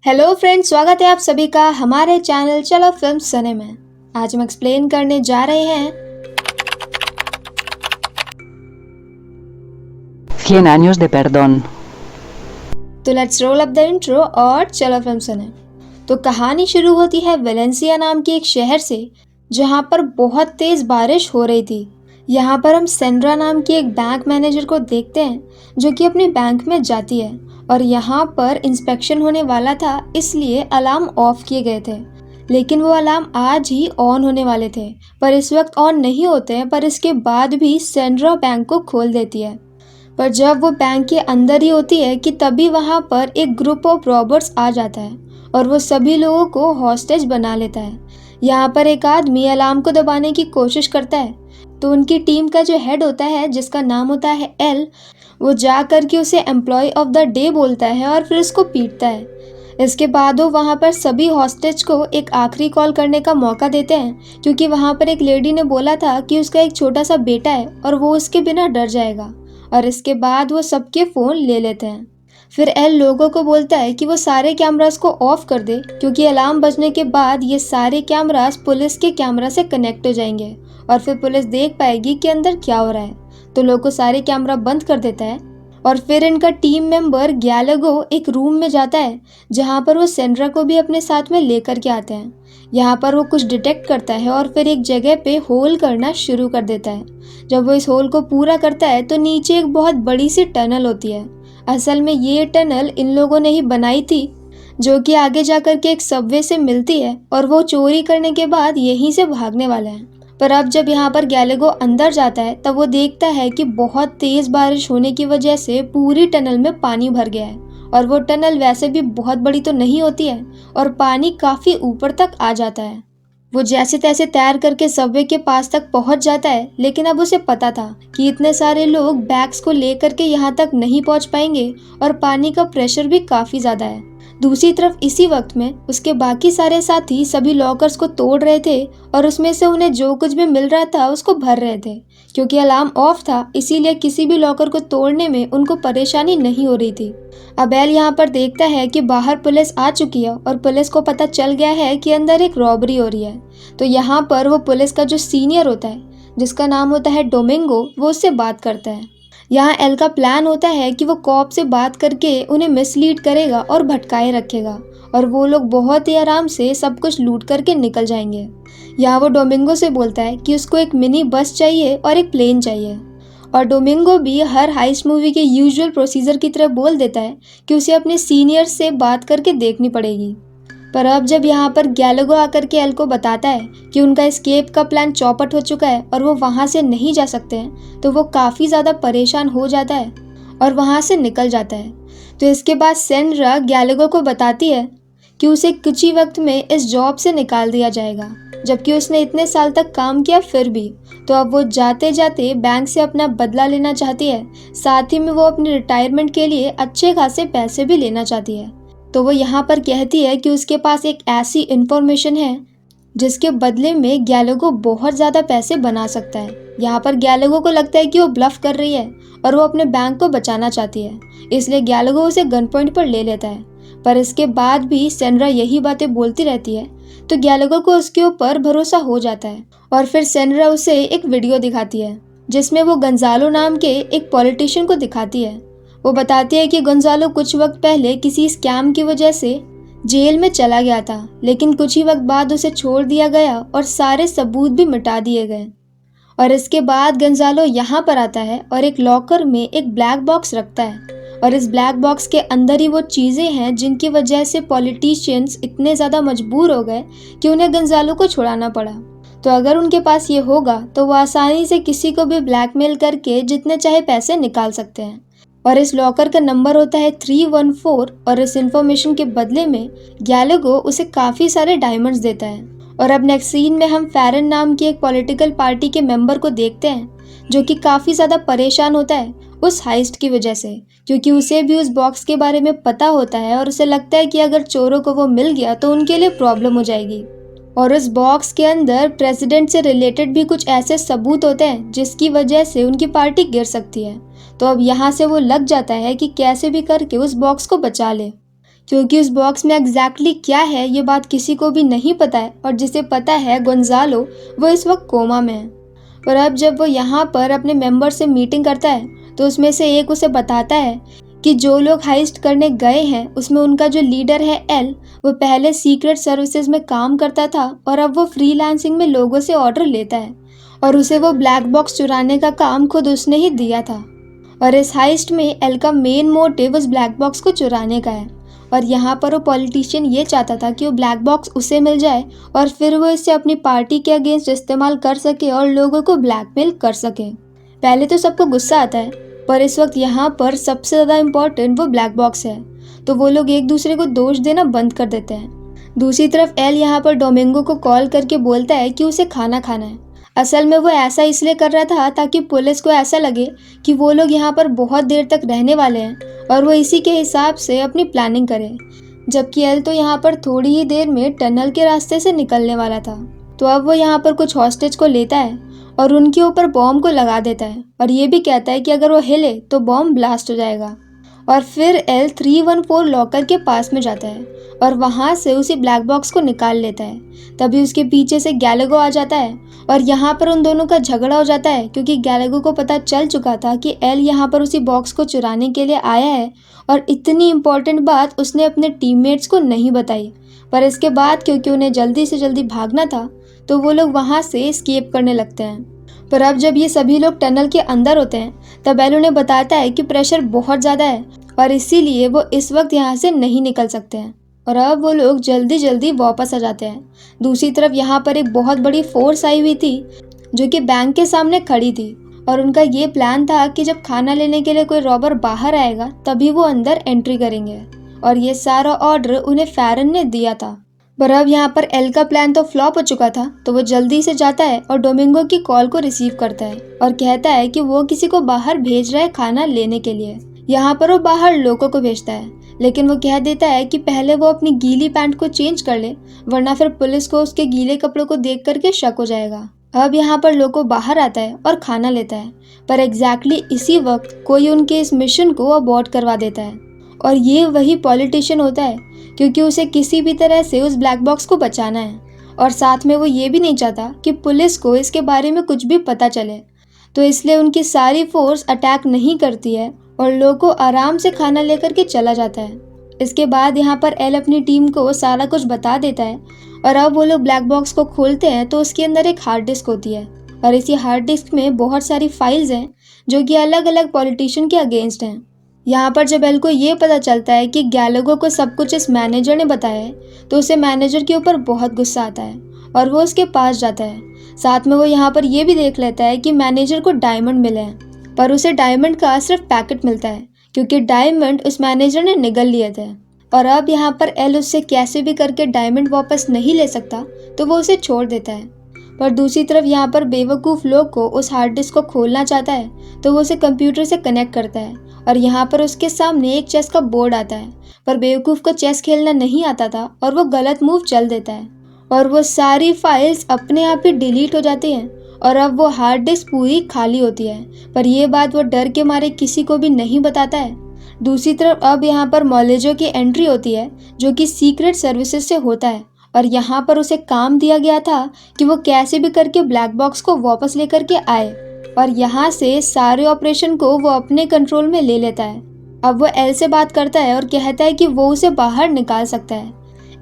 Hello friends, स्वागत है आप सभी का हमारे चैनल चलो फिल्म सने में। आज हम एक्सप्लेन करने जा रहे हैं 100 años de perdón. तो let's roll up the intro और चलो फिल्म सने। तो कहानी शुरू होती है वेलेंसिया नाम के एक शहर से, जहां पर बहुत तेज बारिश हो रही थी। यहाँ पर हम सेंड्रा नाम की एक बैंक मैनेजर को देखते हैं जो कि अपने बैंक में जाती है और यहाँ पर इंस्पेक्शन होने वाला था, इसलिए अलार्म ऑफ किए गए थे। लेकिन वो अलार्म आज ही ऑन होने वाले थे, पर इस वक्त ऑन नहीं होते हैं। पर इसके बाद भी सेंड्रा बैंक को खोल देती है। पर जब वो बैंक के अंदर ही होती है कि तभी वहाँ पर एक ग्रुप ऑफ रॉबर्स आ जाता है और वो सभी लोगों को हॉस्टेज बना लेता है। यहाँ पर एक आदमी अलार्म को दबाने की कोशिश करता है, तो उनकी टीम का जो हेड होता है जिसका नाम होता है एल, वो जा कर के उसे एम्प्लॉय ऑफ द डे बोलता है और फिर उसको पीटता है। इसके बाद वो वहाँ पर सभी हॉस्टेज को एक आखिरी कॉल करने का मौका देते हैं, क्योंकि वहाँ पर एक लेडी ने बोला था कि उसका एक छोटा सा बेटा है और वो उसके बिना डर जाएगा। और इसके बाद वो सबके फ़ोन ले लेते हैं। फिर एल लोगों को बोलता है कि वो सारे कैमरास को ऑफ कर दे, क्योंकि अलार्म बजने के बाद ये सारे कैमरास पुलिस के कैमरा से कनेक्ट हो जाएंगे और फिर पुलिस देख पाएगी कि अंदर क्या हो रहा है। तो लोगों सारे कैमरा बंद कर देता है और फिर इनका टीम मेंबर गैलागो एक रूम में जाता है, जहाँ पर वो सेंड्रा को भी अपने साथ में लेकर के आते हैं। यहाँ पर वो कुछ डिटेक्ट करता है और फिर एक जगह पे होल करना शुरू कर देता है। जब वो इस होल को पूरा करता है तो नीचे एक बहुत बड़ी सी टनल होती है। असल में ये टनल इन लोगों ने ही बनाई थी, जो कि आगे जाकर के एक सबवे से मिलती है और वो चोरी करने के बाद यहीं से भागने वाले हैं। पर अब जब यहाँ पर गैलागो अंदर जाता है तब वो देखता है कि बहुत तेज बारिश होने की वजह से पूरी टनल में पानी भर गया है और वो टनल वैसे भी बहुत बड़ी तो नहीं होती है और पानी काफी ऊपर तक आ जाता है। वो जैसे तैसे तैर करके सबवे के पास तक पहुंच जाता है, लेकिन अब उसे पता था कि इतने सारे लोग बैग्स को लेकर के यहाँ तक नहीं पहुंच पाएंगे और पानी का प्रेशर भी काफी ज्यादा है। दूसरी तरफ इसी वक्त में उसके बाकी सारे साथी सभी लॉकर्स को तोड़ रहे थे और उसमें से उन्हें जो कुछ भी मिल रहा था उसको भर रहे थे। क्योंकि अलार्म ऑफ था, इसीलिए किसी भी लॉकर को तोड़ने में उनको परेशानी नहीं हो रही थी। अबेल यहाँ पर देखता है कि बाहर पुलिस आ चुकी है और पुलिस को पता चल गया है कि अंदर एक रॉबरी हो रही है। तो यहाँ पर वो पुलिस का जो सीनियर होता है जिसका नाम होता है डोमिंगो, वो उससे बात करता है। यहाँ एल का प्लान होता है कि वो कॉप से बात करके उन्हें मिसलीड करेगा और भटकाए रखेगा और वो लोग बहुत ही आराम से सब कुछ लूट करके निकल जाएंगे। यहाँ वो डोमिंगो से बोलता है कि उसको एक मिनी बस चाहिए और एक प्लेन चाहिए और डोमिंगो भी हर हाइस्ट मूवी के यूजुअल प्रोसीजर की तरह बोल देता है कि उसे अपने सीनियर से बात करके देखनी पड़ेगी। पर अब जब यहाँ पर गैलागो आकर के एल को बताता है कि उनका एस्केप का प्लान चौपट हो चुका है और वो वहाँ से नहीं जा सकते हैं, तो वो काफ़ी ज़्यादा परेशान हो जाता है और वहाँ से निकल जाता है। तो इसके बाद सेंड्रा गैलागो को बताती है कि उसे कुछ ही वक्त में इस जॉब से निकाल दिया जाएगा, जबकि उसने इतने साल तक काम किया फिर भी। तो अब वो जाते जाते बैंक से अपना बदला लेना चाहती है, साथ ही में वो अपने रिटायरमेंट के लिए अच्छे खासे पैसे भी लेना चाहती है। तो वो यहाँ पर कहती है कि उसके पास एक ऐसी इन्फॉर्मेशन है जिसके बदले में गैलागो बहुत ज़्यादा पैसे बना सकता है। यहाँ पर गैलागो को लगता है कि वो ब्लफ कर रही है और वो अपने बैंक को बचाना चाहती है, इसलिए गैलागो उसे गन पॉइंट पर ले लेता है। पर इसके बाद भी सेंड्रा यही बातें बोलती रहती है, तो गैलागो को उसके ऊपर भरोसा हो जाता है और फिर सेंड्रा उसे एक वीडियो दिखाती है जिसमें वो गंजालो नाम के एक पॉलिटिशियन को दिखाती है। वो बताती है कि गोंजालो कुछ वक्त पहले किसी स्कैम की वजह से जेल में चला गया था, लेकिन कुछ ही वक्त बाद उसे छोड़ दिया गया और सारे सबूत भी मिटा दिए गए। और इसके बाद गोंजालो यहाँ पर आता है और एक लॉकर में एक ब्लैक बॉक्स रखता है और इस ब्लैक बॉक्स के अंदर ही वो चीज़ें हैं जिनकी वजह से पॉलिटिशियंस इतने ज़्यादा मजबूर हो गए कि उन्हें गोंजालो को छुड़ाना पड़ा। तो अगर उनके पास ये होगा तो वो आसानी से किसी को भी ब्लैकमेल करके जितने चाहे पैसे निकाल सकते हैं। और इस लॉकर का नंबर होता है 314 और इस इंफॉर्मेशन के बदले में गैलागो उसे काफ़ी सारे डायमंड्स देता है। और अब नेक्स्ट सीन में हम फैरन नाम की एक पॉलिटिकल पार्टी के मेंबर को देखते हैं, जो कि काफ़ी ज़्यादा परेशान होता है उस हाइस्ट की वजह से, क्योंकि उसे भी उस बॉक्स के बारे में पता होता है और उसे लगता है कि अगर चोरों को वो मिल गया तो उनके लिए प्रॉब्लम हो जाएगी। और उस बॉक्स के अंदर प्रेसिडेंट से रिलेटेड भी कुछ ऐसे सबूत होते हैं जिसकी वजह से उनकी पार्टी गिर सकती है। तो अब यहाँ से वो लग जाता है कि कैसे भी करके उस बॉक्स को बचा ले। क्योंकि उस बॉक्स में एग्जैक्टली क्या है ये बात किसी को भी नहीं पता है, और जिसे पता है गोंजालो, वो इस वक्त कोमा में है। पर अब जब वो यहाँ पर अपने मेंबर से मीटिंग करता है तो उसमें से एक उसे बताता है कि जो लोग हाइस्ट करने गए हैं उसमें उनका जो लीडर है एल, वो पहले सीक्रेट सर्विसेज में काम करता था और अब वो फ्रीलांसिंग में लोगों से ऑर्डर लेता है, और उसे वो ब्लैक बॉक्स चुराने का काम खुद उसने ही दिया था। और इस हाइस्ट में एल का मेन मोटिव उस ब्लैक बॉक्स को चुराने का है, और यहाँ पर वो पॉलिटिशियन ये चाहता था कि वो ब्लैक बॉक्स उसे मिल जाए और फिर वो इसे अपनी पार्टी के अगेंस्ट इस्तेमाल कर सके और लोगों को ब्लैकमेल कर सके। पहले तो सबको गुस्सा आता है, पर इस वक्त यहाँ पर सबसे ज़्यादा इम्पोर्टेंट वो ब्लैक बॉक्स है, तो वो लोग एक दूसरे को दोष देना बंद कर देते हैं। दूसरी तरफ एल यहाँ पर डोमिंगो को कॉल करके बोलता है कि उसे खाना खाना है। असल में वो ऐसा इसलिए कर रहा था ताकि पुलिस को ऐसा लगे कि वो लोग यहाँ पर बहुत देर तक रहने वाले हैं और वो इसी के हिसाब से अपनी प्लानिंग करे, जबकि एल तो यहाँ पर थोड़ी ही देर में टनल के रास्ते से निकलने वाला था। तो अब वो यहाँ पर कुछ हॉस्टेज को लेता है और उनके ऊपर बॉम्ब को लगा देता है, और ये भी कहता है कि अगर वो हिले तो बॉम्ब ब्लास्ट हो जाएगा। और फिर एल 314 लॉकर के पास में जाता है और वहाँ से उसी ब्लैक बॉक्स को निकाल लेता है। तभी उसके पीछे से गैलेगो आ जाता है और यहाँ पर उन दोनों का झगड़ा हो जाता है, क्योंकि गैलेगो को पता चल चुका था कि एल यहाँ पर उसी बॉक्स को चुराने के लिए आया है, और इतनी इम्पोर्टेंट बात उसने अपने टीममेट्स को नहीं बताई। पर इसके बाद क्योंकि उन्हें जल्दी से जल्दी भागना था तो वो लोग वहाँ से एस्केप करने लगते हैं। पर अब जब ये सभी लोग टनल के अंदर होते हैं तब एल उन्हें बताता है कि प्रेशर बहुत ज़्यादा है और इसीलिए वो इस वक्त यहाँ से नहीं निकल सकते हैं, और अब वो लोग जल्दी जल्दी वापस आ जाते हैं। दूसरी तरफ यहाँ पर एक बहुत बड़ी फोर्स आई हुई थी जो कि बैंक के सामने खड़ी थी, और उनका ये प्लान था कि जब खाना लेने के लिए कोई रॉबर बाहर आएगा तभी वो अंदर एंट्री करेंगे, और ये सारा ऑर्डर उन्हें फैरन ने दिया था। पर अब यहाँ पर एल का प्लान तो फ्लॉप हो चुका था, तो वो जल्दी से जाता है और डोमिंगो की कॉल को रिसीव करता है और कहता है कि वो किसी को बाहर भेज रहा है खाना लेने के लिए। यहाँ पर वो बाहर लोगों को भेजता है, लेकिन वो कह देता है कि पहले वो अपनी गीली पैंट को चेंज कर ले, वरना फिर पुलिस को उसके गीले कपड़ों को देख करके शक हो जाएगा। अब यहाँ पर लोगो बाहर आता है और खाना लेता है, पर एग्जैक्टली इसी वक्त कोई उनके इस मिशन को अबॉर्ट करवा देता है, और ये वही पॉलिटिशियन होता है, क्योंकि उसे किसी भी तरह से उस ब्लैक बॉक्स को बचाना है, और साथ में वो ये भी नहीं चाहता कि पुलिस को इसके बारे में कुछ भी पता चले। तो इसलिए उनकी सारी फोर्स अटैक नहीं करती है और लोगो आराम से खाना लेकर के चला जाता है। इसके बाद यहाँ पर एल अपनी टीम को सारा कुछ बता देता है, और अब वो लोग ब्लैक बॉक्स को खोलते हैं तो उसके अंदर एक हार्ड डिस्क होती है, और इसी हार्ड डिस्क में बहुत सारी फाइल्स हैं जो कि अलग अलग पॉलिटिशियन के अगेंस्ट हैं। यहाँ पर जब एल को ये पता चलता है कि गैलेगो को सब कुछ इस मैनेजर ने बताया है तो उसे मैनेजर के ऊपर बहुत गुस्सा आता है और वो उसके पास जाता है। साथ में वो यहाँ पर ये भी देख लेता है कि मैनेजर को डायमंड मिले हैं, पर उसे डायमंड का सिर्फ पैकेट मिलता है क्योंकि डायमंड उस मैनेजर ने निगल लिए थे। और अब यहाँ पर एल उससे कैसे भी करके डायमंड वापस नहीं ले सकता तो वो उसे छोड़ देता है। पर दूसरी तरफ यहाँ पर बेवकूफ़ लोग को उस हार्ड डिस्क को खोलना चाहता है तो वो उसे कंप्यूटर से कनेक्ट करता है, और यहाँ पर उसके सामने एक चेस का बोर्ड आता है, पर बेवकूफ़ को चेस खेलना नहीं आता था और वो गलत मूव चल देता है, और वो सारी फाइल्स अपने आप ही डिलीट हो जाती हैं, और अब वो हार्ड डिस्क पूरी खाली होती है। पर यह बात वो डर के मारे किसी को भी नहीं बताता है। दूसरी तरफ अब यहाँ पर मॉलेजो की एंट्री होती है जो कि सीक्रेट सर्विसेज से होता है, और यहाँ पर उसे काम दिया गया था कि वो कैसे भी करके ब्लैक बॉक्स को वापस लेकर के आए, और यहाँ से सारे ऑपरेशन को वो अपने कंट्रोल में ले लेता है। अब वो एल से बात करता है और कहता है कि वो उसे बाहर निकाल सकता है।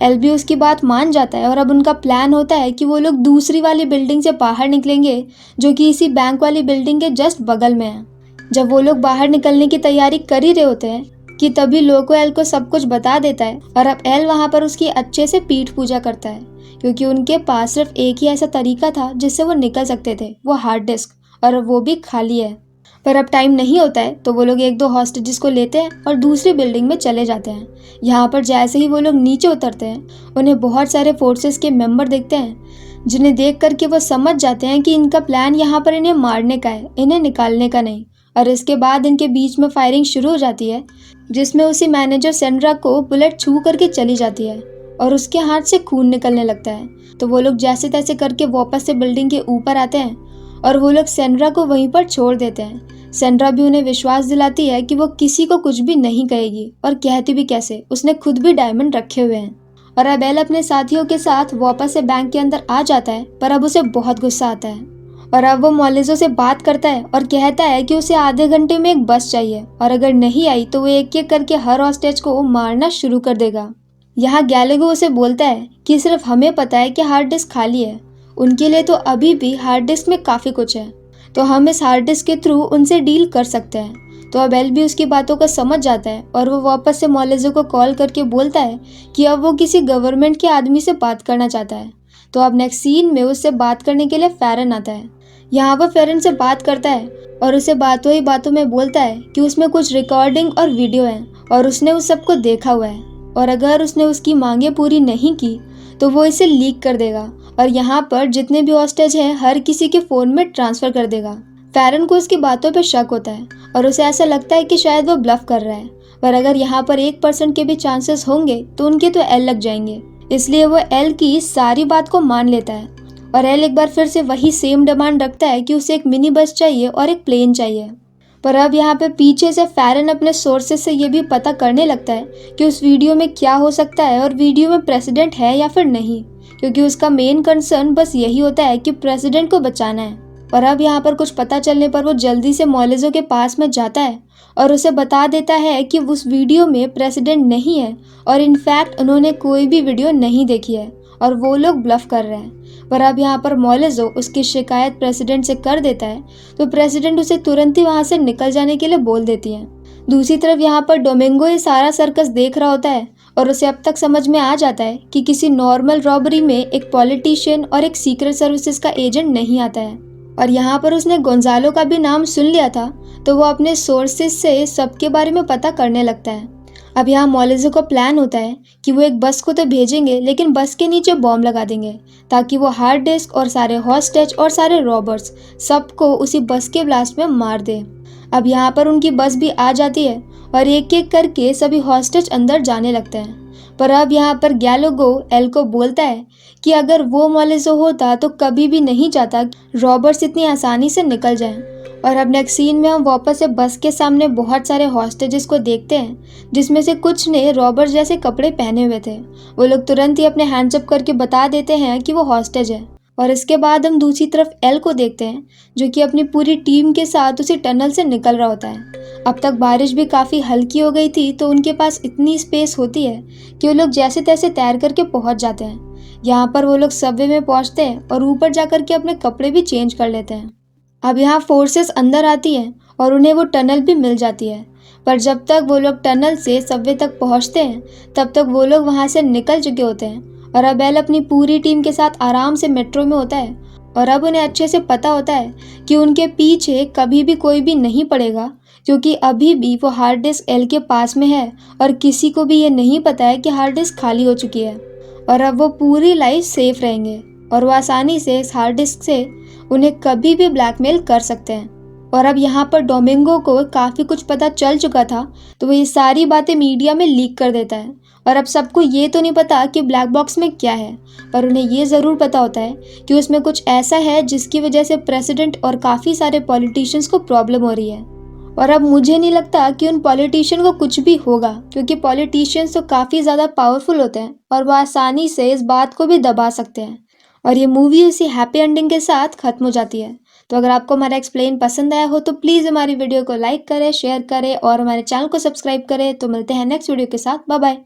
एल भी उसकी बात मान जाता है, और अब उनका प्लान होता है कि वो लोग दूसरी वाली बिल्डिंग से बाहर निकलेंगे जो कि इसी बैंक वाली बिल्डिंग के जस्ट बगल में है। जब वो लोग बाहर निकलने की तैयारी कर ही रहे होते हैं कि तभी लोको एल को सब कुछ बता देता है, और अब एल वहाँ पर उसकी अच्छे से पीठ पूजा करता है, क्योंकि उनके पास सिर्फ एक ही ऐसा तरीका था जिससे वो निकल सकते थे, वो हार्ड डिस्क, और वो भी खाली है। पर अब टाइम नहीं होता है तो वो लोग एक दो हॉस्टेजेस को लेते हैं और दूसरी बिल्डिंग में चले जाते हैं। यहाँ पर जैसे ही वो लोग नीचे उतरते हैं उन्हें बहुत सारे फोर्सेस के मेंबर देखते हैं, जिन्हें देख करके वो समझ जाते हैं कि इनका प्लान यहाँ पर इन्हें मारने का है, इन्हें निकालने का नहीं। और इसके बाद इनके बीच में फायरिंग शुरू हो जाती है, जिसमें उसी मैनेजर सेंड्रा को बुलेट छू करके चली जाती है और उसके हाथ से खून निकलने लगता है। तो वो लोग जैसे तैसे करके वापस से बिल्डिंग के ऊपर आते हैं और वो लोग सेंड्रा को वहीं पर छोड़ देते हैं, सेंड्रा भी उन्हें विश्वास दिलाती है कि वो किसी को कुछ भी नहीं कहेगी, और कहती भी कैसे, उसने खुद भी डायमंड रखे हुए हैं। और अब एल अपने साथियों के साथ वापस से बैंक के अंदर आ जाता है, पर अब उसे बहुत गुस्सा आता है। और अब वो मोलिजो से बात करता है और कहता है कि उसे आधे घंटे में एक बस चाहिए, और अगर नहीं आई तो वो एक एक करके हर हॉस्टेज को मारना शुरू कर देगा। यहाँ गैलेगो उसे बोलता है कि सिर्फ हमें पता है कि हार्ड डिस्क खाली है, उनके लिए तो अभी भी हार्ड डिस्क में काफ़ी कुछ है, तो हम इस हार्ड डिस्क के थ्रू उनसे डील कर सकते हैं। तो अब एल भी उसकी बातों को समझ जाता है और वो वापस से मोलिजो को कॉल करके बोलता है कि अब वो किसी गवर्नमेंट के आदमी से बात करना चाहता है। तो अब नेक्स्ट सीन में उससे बात करने के लिए फेरन आता है। यहाँ वो फेरन से बात करता है और उसे बातों ही बातों में बोलता है कि उसमें कुछ रिकॉर्डिंग और वीडियो है और उसने उस सबको देखा हुआ है, और अगर उसने उसकी मांगे पूरी नहीं की तो वो इसे लीक कर देगा और यहाँ पर जितने भी हॉस्टेज हैं हर किसी के फ़ोन में ट्रांसफ़र कर देगा। फेरन को उसकी बातों पे शक होता है और उसे ऐसा लगता है कि शायद वो ब्लफ कर रहा है, पर अगर यहाँ पर 1% के भी चांसेस होंगे तो उनके तो एल लग जाएंगे, इसलिए वो एल की सारी बात को मान लेता है। और एल एक बार फिर से वही सेम डिमांड रखता है कि उसे एक मिनी बस चाहिए और एक प्लेन चाहिए। पर अब यहाँ पे पीछे से फेरन अपने सोर्सेज से ये भी पता करने लगता है कि उस वीडियो में क्या हो सकता है और वीडियो में प्रेसिडेंट है या फिर नहीं, क्योंकि उसका मेन कंसर्न बस यही होता है कि प्रेसिडेंट को बचाना है। पर अब यहाँ पर कुछ पता चलने पर वो जल्दी से मोलिजो के पास में जाता है और उसे बता देता है कि उस वीडियो में प्रेसिडेंट नहीं है और इनफैक्ट उन्होंने कोई भी वीडियो नहीं देखी है और वो लोग ब्लफ कर रहे हैं। पर अब यहाँ पर मोलिजो उसकी शिकायत प्रेसिडेंट से कर देता है, तो प्रेसिडेंट उसे तुरंत ही वहाँ से निकल जाने के लिए बोल देती है। दूसरी तरफ यहाँ पर डोमिंगो ये सारा सर्कस देख रहा होता है और उसे अब तक समझ में आ जाता है कि किसी नॉर्मल रॉबरी में एक पॉलिटिशियन और एक सीक्रेट सर्विसेज का एजेंट नहीं आता है। और यहाँ पर उसने गोंजालो का भी नाम सुन लिया था, तो वो अपने सोर्सेज से सबके बारे में पता करने लगता है। अब यहाँ मोलिजो को प्लान होता है कि वो एक बस को तो भेजेंगे, लेकिन बस के नीचे बॉम्ब लगा देंगे ताकि वो हार्ड डिस्क और सारे हॉस्टेज और सारे रॉबर्स सबको उसी बस के ब्लास्ट में मार दे। अब यहाँ पर उनकी बस भी आ जाती है और एक एक करके सभी हॉस्टेज अंदर जाने लगते हैं। पर अब यहाँ पर गैलेगो एल को बोलता है कि अगर वो मोलिजो होता तो कभी भी नहीं चाहता रॉबर्ट्स इतनी आसानी से निकल जाएं। और अब नेक्स्ट सीन में हम वापस से बस के सामने बहुत सारे हॉस्टेजेस को देखते हैं, जिसमें से कुछ ने रॉबर्ट जैसे कपड़े पहने हुए थे। वो लोग तुरंत ही अपने हैंड्स अप करके बता देते हैं कि वो हॉस्टेज है। और इसके बाद हम दूसरी तरफ एल को देखते हैं, जो कि अपनी पूरी टीम के साथ उसी टनल से निकल रहा होता है। अब तक बारिश भी काफ़ी हल्की हो गई थी, तो उनके पास इतनी स्पेस होती है कि वो लोग जैसे तैसे तैर करके पहुंच जाते हैं। यहाँ पर वो लोग सबवे में पहुंचते हैं और ऊपर जा करके अपने कपड़े भी चेंज कर लेते हैं। अब यहाँ फोर्सेस अंदर आती हैं और उन्हें वो टनल भी मिल जाती है, पर जब तक वो लोग टनल से सबवे तक पहुँचते हैं तब तक वो लोग वहाँ से निकल चुके होते हैं। और अब एल अपनी पूरी टीम के साथ आराम से मेट्रो में होता है और अब उन्हें अच्छे से पता होता है कि उनके पीछे कभी भी कोई भी नहीं पड़ेगा, क्योंकि अभी भी वो हार्ड डिस्क एल के पास में है और किसी को भी ये नहीं पता है कि हार्ड डिस्क खाली हो चुकी है। और अब वो पूरी लाइफ सेफ रहेंगे और वो आसानी से इस हार्ड डिस्क से उन्हें कभी भी ब्लैकमेल कर सकते हैं। और अब यहाँ पर डोमिंगो को काफ़ी कुछ पता चल चुका था, तो वो ये सारी बातें मीडिया में लीक कर देता है। और अब सबको ये तो नहीं पता कि ब्लैक बॉक्स में क्या है, पर उन्हें ये ज़रूर पता होता है कि उसमें कुछ ऐसा है जिसकी वजह से प्रेसिडेंट और काफ़ी सारे पॉलिटिशियंस को प्रॉब्लम हो रही है। और अब मुझे नहीं लगता कि उन पॉलिटिशियन को कुछ भी होगा, क्योंकि पॉलिटिशियंस तो काफ़ी ज़्यादा पावरफुल होते हैं और वो आसानी से इस बात को भी दबा सकते हैं। और ये मूवी उसी हैप्पी एंडिंग के साथ ख़त्म हो जाती है। तो अगर आपको हमारा एक्सप्लेन पसंद आया हो तो प्लीज़ हमारी वीडियो को लाइक करें, शेयर करें और हमारे चैनल को सब्सक्राइब करें। तो मिलते हैं नेक्स्ट वीडियो के साथ। Bye bye.